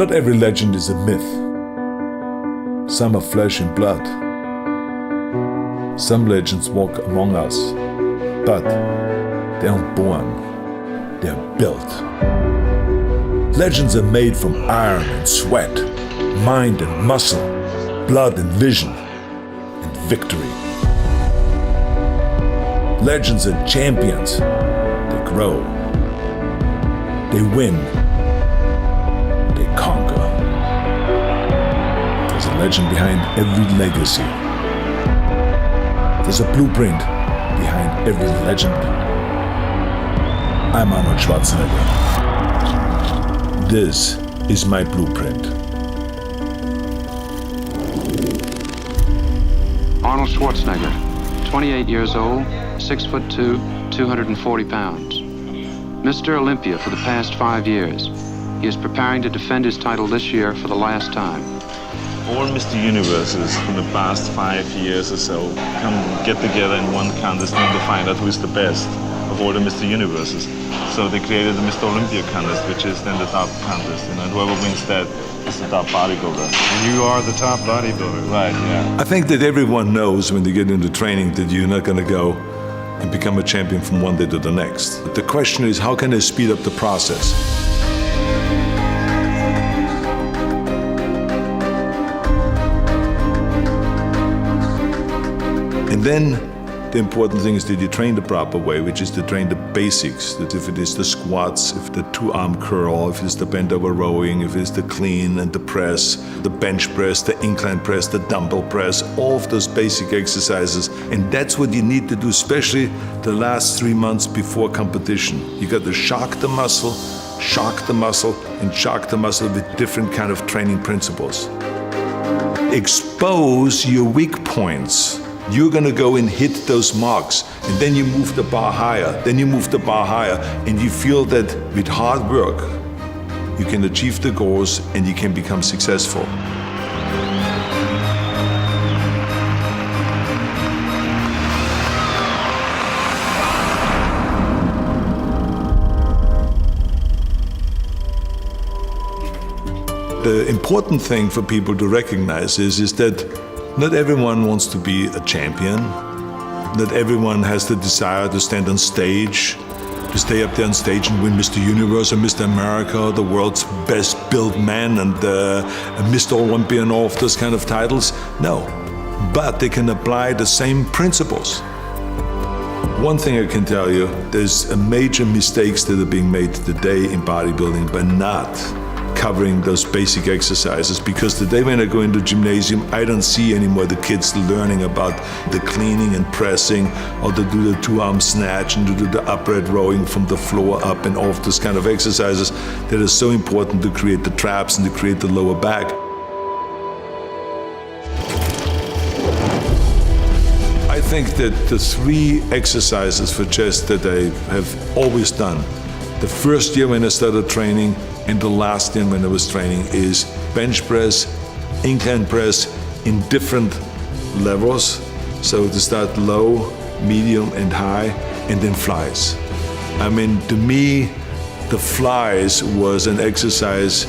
Not every legend is a myth. Some are flesh and blood. Some legends walk among us, but they aren't born, they're built. Legends are made from iron and sweat, mind and muscle, blood and vision, and victory. Legends are champions. They grow. They win. They conquer. There's a legend behind every legacy. There's a blueprint behind every legend. I'm Arnold Schwarzenegger. This is my blueprint. Arnold Schwarzenegger, 28 years old, 6'2", 240 pounds. Mr. Olympia for the past 5 years. He is preparing to defend his title this year for the last time. All Mr. Universes for the past 5 years or so come get together in one contest and to find out who is the best of all the Mr. Universes. So they created the Mr. Olympia contest, which is then the top contest, and whoever wins that is the top bodybuilder. And you are the top bodybuilder. Right, yeah. I think that everyone knows when they get into training that you're not going to go and become a champion from one day to the next. But the question is, how can they speed up the process? And then the important thing is that you train the proper way, which is to train the basics. That if it is the squats, if the 2-arm curl, if it's the bent over rowing, if it's the clean and the press, the bench press, the incline press, the dumbbell press, all of those basic exercises. And that's what you need to do, especially the last 3 months before competition. You got to shock the muscle, and shock the muscle with different kind of training principles. Expose your weak points. You're gonna go and hit those marks, and then you move the bar higher, and you feel that with hard work, you can achieve the goals and you can become successful. The important thing for people to recognize is that not everyone wants to be a champion. Not everyone has the desire to stand on stage, to stay up there on stage and win Mr. Universe or Mr. America, the world's best built man, and Mr. Olympia and all of those kind of titles. No, but they can apply the same principles. One thing I can tell you, there's major mistakes that are being made today in bodybuilding by not covering those basic exercises, because today when I go into gymnasium, I don't see anymore the kids learning about the cleaning and pressing, or to do the 2-arm snatch and to do the upright rowing from the floor up, and all of those kind of exercises that are so important to create the traps and to create the lower back. I think that the 3 exercises for chest that I have always done, the first year when I started training and the last year when I was training, is bench press, incline press in different levels. So to start low, medium and high, and then flies. I mean, to me, the flies was an exercise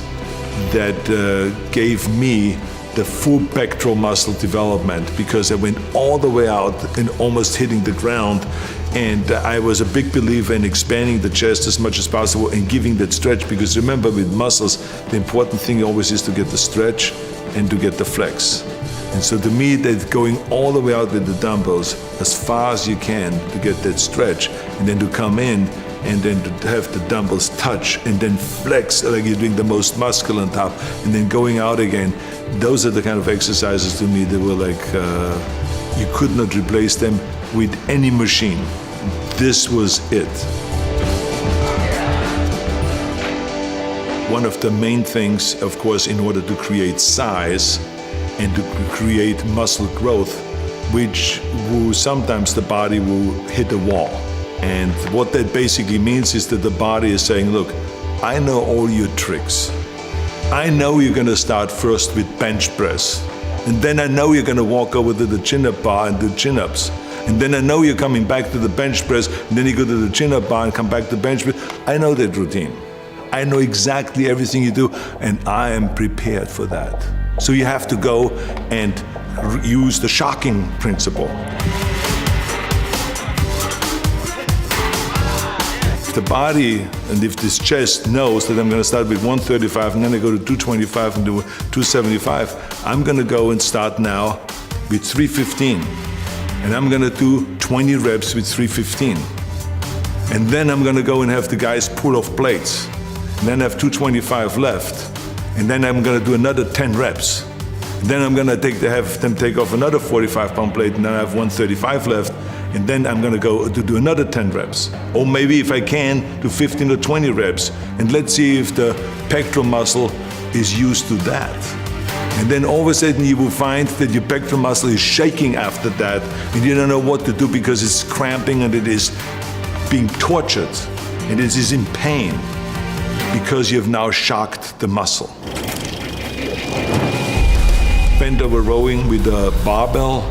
that gave me the full pectoral muscle development, because I went all the way out and almost hitting the ground. And I was a big believer in expanding the chest as much as possible and giving that stretch, because remember, with muscles, the important thing always is to get the stretch and to get the flex. And so to me, that going all the way out with the dumbbells as far as you can to get that stretch, and then to come in and then to have the dumbbells touch and then flex like you're doing the most muscle on top, and then going out again. Those are the kind of exercises to me that were like, you could not replace them with any machine. This was it. One of the main things, of course, in order to create size and to create muscle growth, which will sometimes the body will hit a wall. And what that basically means is that the body is saying, look, I know all your tricks. I know you're gonna start first with bench press. And then I know you're gonna walk over to the chin-up bar and do chin-ups. And then I know you're coming back to the bench press, and then you go to the chin-up bar and come back to bench press. I know that routine. I know exactly everything you do, and I am prepared for that. So you have to go and use the shocking principle. If the body and if this chest knows that I'm going to start with 135 and then I go to 225 and do 275, I'm going to go and start now with 315. And I'm going to do 20 reps with 315. And then I'm going to go and have the guys pull off plates. And then I have 225 left. And then I'm going to do another 10 reps. And then I'm going to have them take off another 45-pound plate, and then I have 135 left. And then I'm going to go to do another 10 reps. Or maybe if I can, do 15 or 20 reps. And let's see if the pectoral muscle is used to that. And then all of a sudden you will find that your pectoral muscle is shaking after that, and you don't know what to do because it's cramping and it is being tortured and it is in pain because you have now shocked the muscle. Bent over rowing with a barbell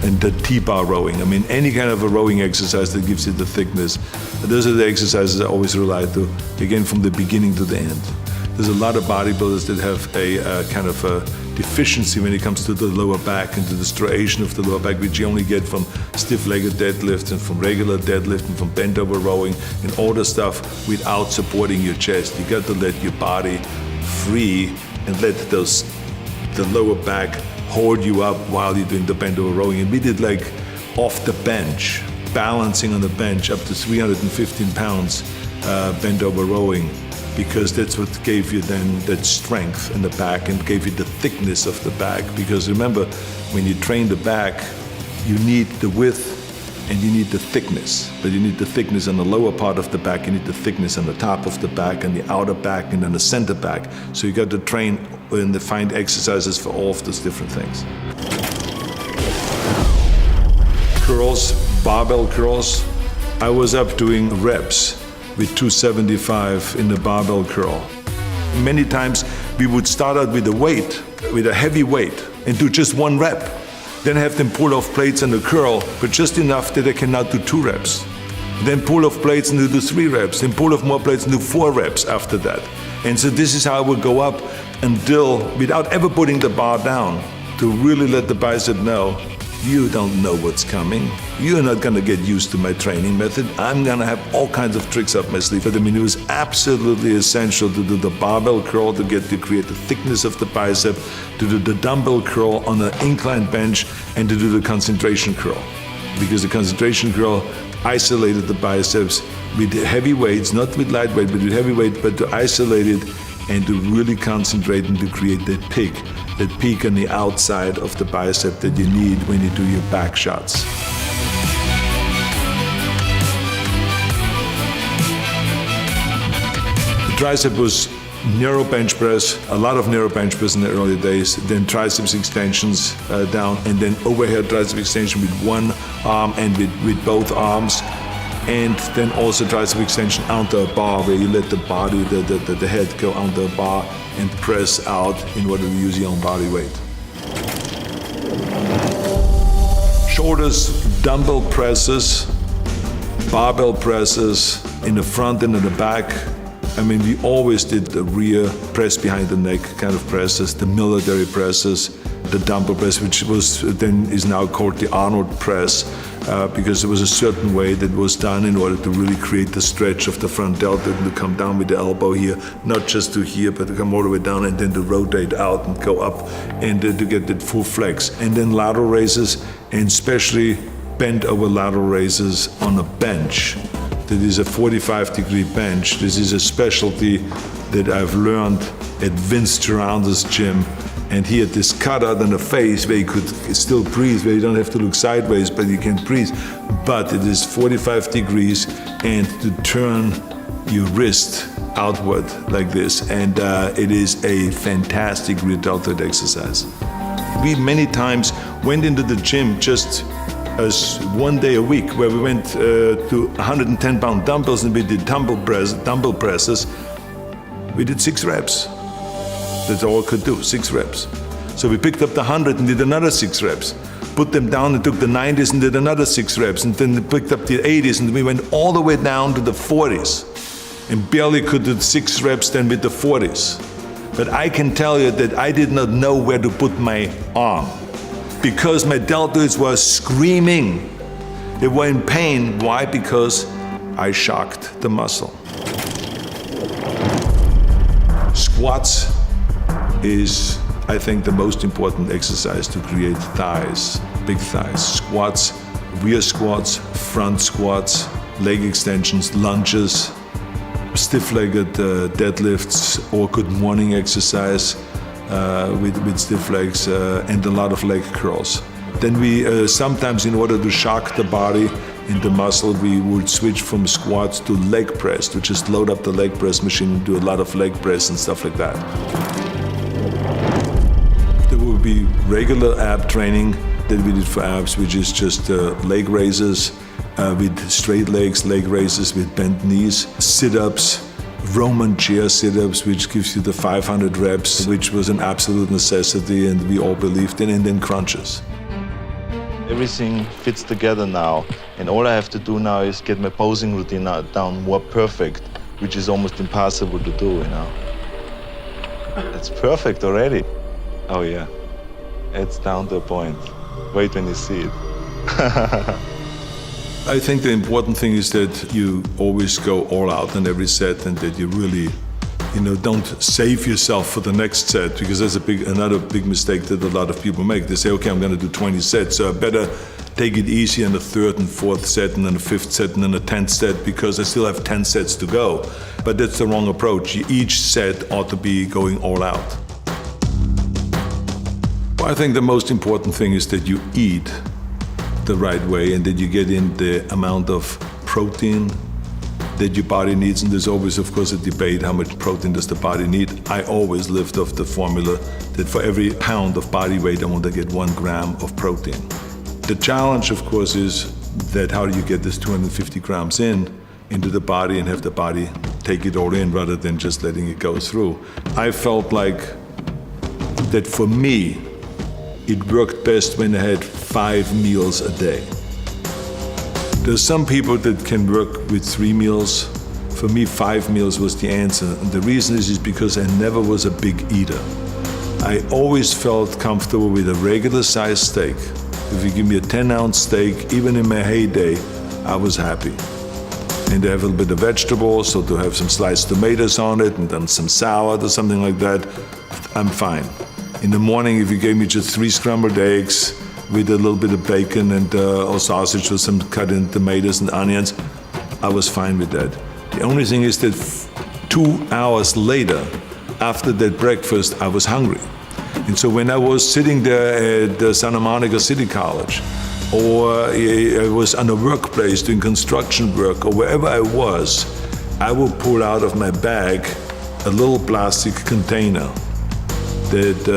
and the T-bar rowing. I mean, any kind of a rowing exercise that gives you the thickness. Those are the exercises I always rely to, again, from the beginning to the end. There's a lot of bodybuilders that have a kind of a deficiency when it comes to the lower back and to the striation of the lower back, which you only get from stiff-legged deadlifts and from regular deadlift and from bent over rowing and all the stuff without supporting your chest. You got to let your body free and let the lower back hold you up while you're doing the bent over rowing. And we did like off the bench, balancing on the bench up to 315 pounds bent over rowing, because that's what gave you then that strength in the back and gave you the thickness of the back. Because remember, when you train the back, you need the width and you need the thickness. But you need the thickness on the lower part of the back, you need the thickness on the top of the back and the outer back and then the center back. So you got to train and find exercises for all of those different things. Curls, barbell curls. I was up doing reps with 275 in the barbell curl. Many times we would start out with a heavy weight, and do just one rep. Then have them pull off plates on the curl, but just enough that they can now do 2 reps. Then pull off plates and do 3 reps. Then pull off more plates and do 4 reps after that. And so this is how I would go up until, without ever putting the bar down, to really let the bicep know, you don't know what's coming. You're not gonna get used to my training method. I'm gonna have all kinds of tricks up my sleeve. But I mean, it was absolutely essential to do the barbell curl to create the thickness of the bicep, to do the dumbbell curl on an incline bench, and to do the concentration curl. Because the concentration curl isolated the biceps with heavy weights, not with light weight, but with heavy weight, but to isolate it and to really concentrate and to create that peak on the outside of the bicep that you need when you do your back shots. The tricep was narrow bench press, a lot of narrow bench press in the early days, then triceps extensions down, and then overhead tricep extension with one arm and with both arms. And then also tricep extension onto a bar, where you let the body, the head go onto a bar and press out in order to use your own body weight. Shoulders, dumbbell presses, barbell presses in the front and in the back. I mean, we always did the rear press behind the neck kind of presses, the military presses, the dumbbell press, which is now called the Arnold press, because there was a certain way that was done in order to really create the stretch of the front delta and to come down with the elbow here, not just to here, but to come all the way down and then to rotate out and go up and to get that full flex. And then lateral raises, and especially bent over lateral raises on a bench. That is a 45-degree bench. This is a specialty that I've learned at Vince Gironda's gym. And he had this cutout on the face where you could still breathe, where you don't have to look sideways, but you can breathe. But it is 45 degrees, and to turn your wrist outward like this. And it is a fantastic rear deltoid exercise. We many times went into the gym just as one day a week, where we went to 110-pound dumbbells and we did dumbbell presses. We did 6 reps. That's all I could do, 6 reps. So we picked up the 100 and did another 6 reps. Put them down and took the 90s and did another 6 reps. And then picked up the 80s and we went all the way down to the 40s. and barely could do 6 reps then with the 40s. But I can tell you that I did not know where to put my arm because my deltoids were screaming. They were in pain. Why? Because I shocked the muscle. Squats is, I think, the most important exercise to create thighs, big thighs. Squats, rear squats, front squats, leg extensions, lunges, stiff-legged deadlifts, or good morning exercise with stiff legs, and a lot of leg curls. Then we sometimes, in order to shock the body in the muscle, we would switch from squats to leg press, to just load up the leg press machine and do a lot of leg press and stuff like that. There would be regular ab training that we did for abs, which is just leg raises with straight legs, leg raises with bent knees, sit-ups, Roman chair sit-ups, which gives you the 500 reps, which was an absolute necessity and we all believed in, and then crunches. Everything fits together now, and all I have to do now is get my posing routine down more perfect, which is almost impossible to do, you know. It's perfect already. Oh yeah, it's down to a point. Wait when you see it. I think the important thing is that you always go all out in every set and that you really, don't save yourself for the next set, because that's another big mistake that a lot of people make. They say, okay, I'm going to do 20 sets, so I better take it easy in the 3rd and 4th set and then the 5th set and then the 10th set because I still have 10 sets to go. But that's the wrong approach. Each set ought to be going all out. I think the most important thing is that you eat the right way and that you get in the amount of protein that your body needs. And there's always, of course, a debate, how much protein does the body need? I always lived off the formula that for every pound of body weight, I want to get 1 gram of protein. The challenge, of course, is that how do you get this 250 grams into the body and have the body take it all in rather than just letting it go through. I felt like that for me, it worked best when I had 5 meals a day. There's some people that can work with 3 meals. For me, 5 meals was the answer. And the reason is because I never was a big eater. I always felt comfortable with a regular sized steak. If you give me a 10-ounce steak, even in my heyday, I was happy. And to have a little bit of vegetables, so to have some sliced tomatoes on it, and then some salad or something like that, I'm fine. In the morning, if you gave me just 3 scrambled eggs with a little bit of bacon and or sausage with some cut in tomatoes and onions, I was fine with that. The only thing is that 2 hours later, after that breakfast, I was hungry. And so when I was sitting there at Santa Monica City College, or I was on a workplace doing construction work, or wherever I was, I would pull out of my bag a little plastic container that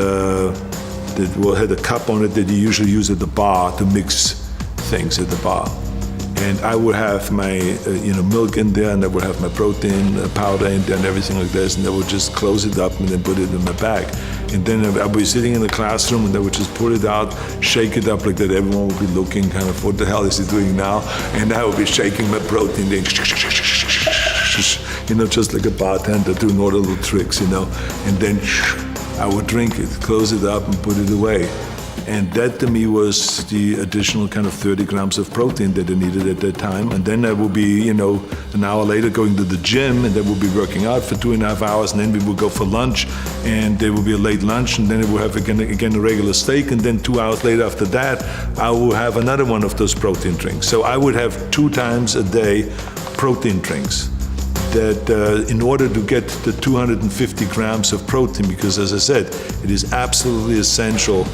had a cup on it that you usually use at the bar to mix things at the bar. And I would have my milk in there, and I would have my protein powder in there and everything like this, and I would just close it up and then put it in my bag. And then I would be sitting in the classroom and I would just pull it out, shake it up like that. Everyone would be looking kind of, what the hell is he doing now? And I would be shaking my protein, then just like a bartender doing all the little tricks, and then I would drink it, close it up and put it away. And that to me was the additional kind of 30 grams of protein that I needed at that time. And then I would be, an hour later going to the gym, and then we'll be working out for 2.5 hours, and then we would go for lunch, and there will be a late lunch, and then we'll have again a regular steak, and then 2 hours later after that, I will have another one of those protein drinks. So I would have 2 times a day protein drinks. That in order to get the 250 grams of protein, because as I said, it is absolutely essential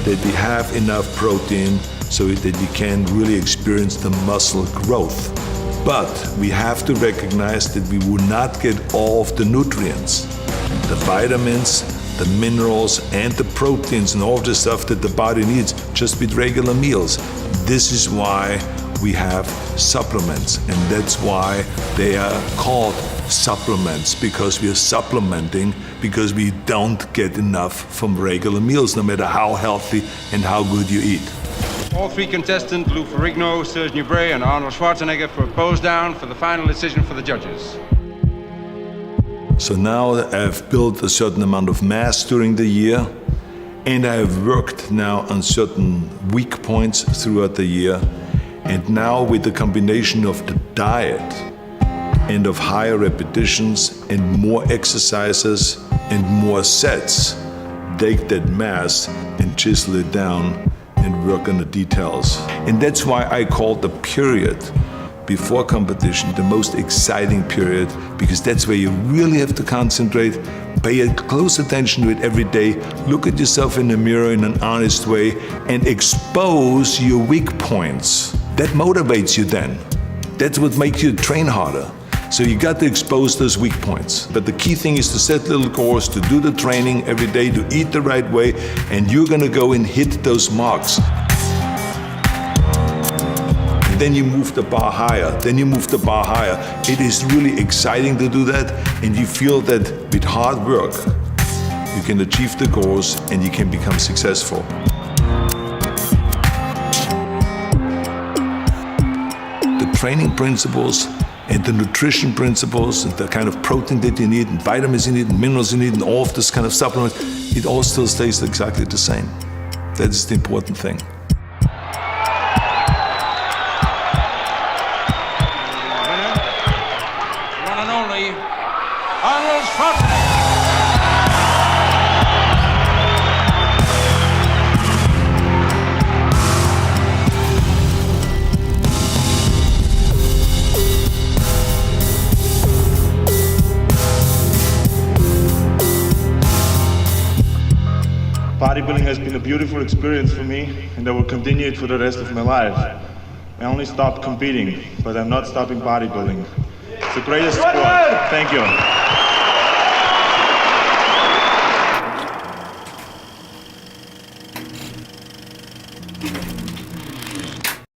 that we have enough protein so that you can really experience the muscle growth. But we have to recognize that we will not get all of the nutrients, the vitamins, the minerals, and the proteins, and all of the stuff that the body needs just with regular meals. This is why we have supplements, and that's why they are called supplements, because we are supplementing because we don't get enough from regular meals, no matter how healthy and how good you eat. All 3 contestants, Lou Ferrigno, Serge Nubret, and Arnold Schwarzenegger, for a pose down for the final decision for the judges. So now I've built a certain amount of mass during the year, and I have worked now on certain weak points throughout the year. And now with the combination of the diet and of higher repetitions and more exercises and more sets, take that mass and chisel it down and work on the details. And that's why I call the period before competition the most exciting period, because that's where you really have to concentrate, pay close attention to it every day, look at yourself in the mirror in an honest way, and expose your weak points. That motivates you then. That's what makes you train harder. So you got to expose those weak points. But the key thing is to set little goals, to do the training every day, to eat the right way, and you're gonna go and hit those marks. Then you move the bar higher, then you move the bar higher. It is really exciting to do that, and you feel that with hard work, you can achieve the goals and you can become successful. The training principles and the nutrition principles and the kind of protein that you need and vitamins you need and minerals you need and all of this kind of supplements, it all still stays exactly the same. That's the important thing. Arnold Schwarzenegger. Bodybuilding has been a beautiful experience for me, and I will continue it for the rest of my life. I only stopped competing, but I'm not stopping bodybuilding. It's the greatest sport. Thank you.